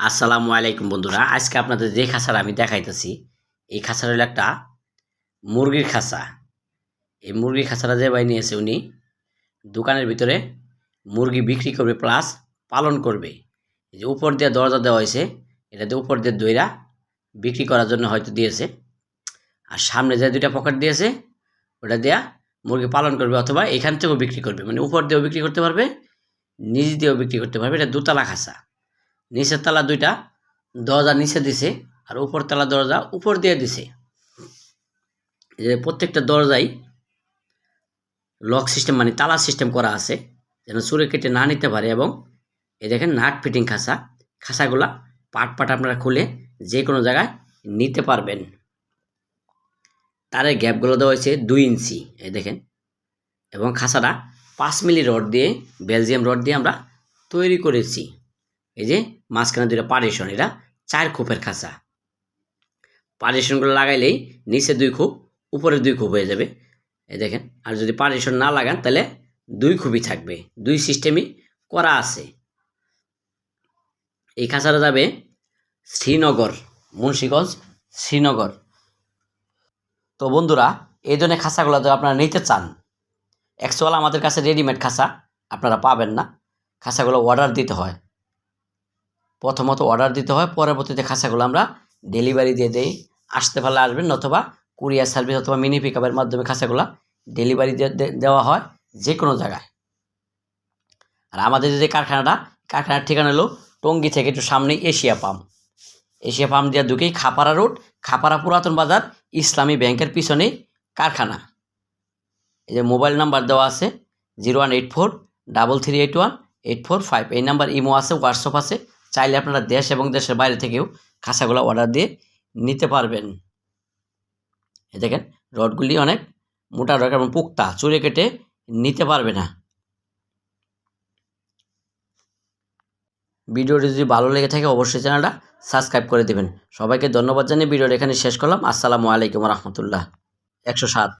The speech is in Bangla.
আসসালামু আলাইকুম বন্ধুরা, আজকে আপনাদের যে খাঁচাটা আমি দেখাইতেছি এই খাঁচাটা হলো একটা মুরগির খাঁচা। এই মুরগির খাঁচাটা যে ভাই নিয়েছে উনি দোকানের ভিতরে মুরগি বিক্রি করবে প্লাস পালন করবে। এই যে উপর দিয়ে দরজা দেওয়া হয়েছে, এটাতে উপর দিয়ে দইরা বিক্রি করার জন্য হয়তো দিয়েছে। আর সামনে যে দুইটা পকেট দিয়েছে ওটা দেয়া মুরগি পালন করবে অথবা এখান থেকেও বিক্রি করবে, মানে উপর দিয়েও বিক্রি করতে পারবে, নিচ দিয়েও বিক্রি করতে পারবে। এটা দোতলা খাঁচা, নিচের তলা দুইটা দরজা নিচে দিছে আর উপর তলা দরজা উপর দিয়ে দিছে। যে প্রত্যেকটা দরজাই লক সিস্টেম মানে তালা সিস্টেম করা আছে যেন চুরে কেটে না নিতে পারে। এবং এই দেখেন নাট ফিটিং খাঁচা, খাঁচাগুলা পাট পাট আপনারা খুলে যে কোনো জায়গায় নিতে পারবেন। তারের গ্যাপগুলো দেওয়া হয়েছে 2 ইঞ্চি, এই দেখেন। এবং খাঁচাটা 5 মিলি রড দিয়ে, বেলজিয়াম রড দিয়ে আমরা তৈরি করেছি। এই যে মাঝখানে দুইটা পার্টিশন, এটা 4 খোপের খাঁচা। পার্টিশনগুলো লাগাইলেই নিচে 2 খোপ উপরে 2 খোপ হয়ে যাবে, এই দেখেন। আর যদি পার্টিশন না লাগান তাহলে 2 খোপই থাকবে, 2 সিস্টেমই করা আছে। এই খাঁচাটা যাবে শ্রীনগর, মুন্সিগঞ্জ শ্রীনগর। তো বন্ধুরা, এই ধরনের খাঁচাগুলো যদি আপনারা নিতে চান, অ্যাকচুয়াল আমাদের কাছে রেডিমেড খাঁচা আপনারা পাবেন না। খাঁচাগুলো অর্ডার দিতে হয়, প্রথমত অর্ডার দিতে হয়, পরবর্তীতে খাঁচাগুলো আমরা ডেলিভারি দিয়ে দেই। আসতে পারলে আসবেন, অথবা কুরিয়ার সার্ভিস অথবা মিনি পিকআপের মাধ্যমে খাঁচাগুলো ডেলিভারি দেওয়া হয় যে কোনো জায়গায়। আর আমাদের যে কারখানার ঠিকানা হলো টঙ্গী থেকে একটু সামনেই এশিয়া পাম্প। এশিয়া পাম্প দিয়ে ঢুকেই খাপাড়া রোড, খাপাড়া পুরাতন বাজার, ইসলামী ব্যাংকের পিছনেই কারখানা। এই যে মোবাইল নাম্বার দেওয়া আছে 018433818445। এই নাম্বার ইমো আছে, হোয়াটসঅ্যাপ আছে। চাইলে আপনারা দেশ এবং দেশের বাইরে থেকেও খাঁচাগুলো অর্ডার দিয়ে নিতে পারবেন। এই দেখেন রডগুলি অনেক মোটা রড এবং পুক্তা, চুরে কেটে নিতে পারবে না। ভিডিওটি যদি ভালো লেগে থাকে অবশ্যই চ্যানেলটা সাবস্ক্রাইব করে দেবেন। সবাইকে ধন্যবাদ জানিয়ে ভিডিওটা এখানে শেষ করলাম। আসসালামু আলাইকুম রহমতুল্লাহ। 107।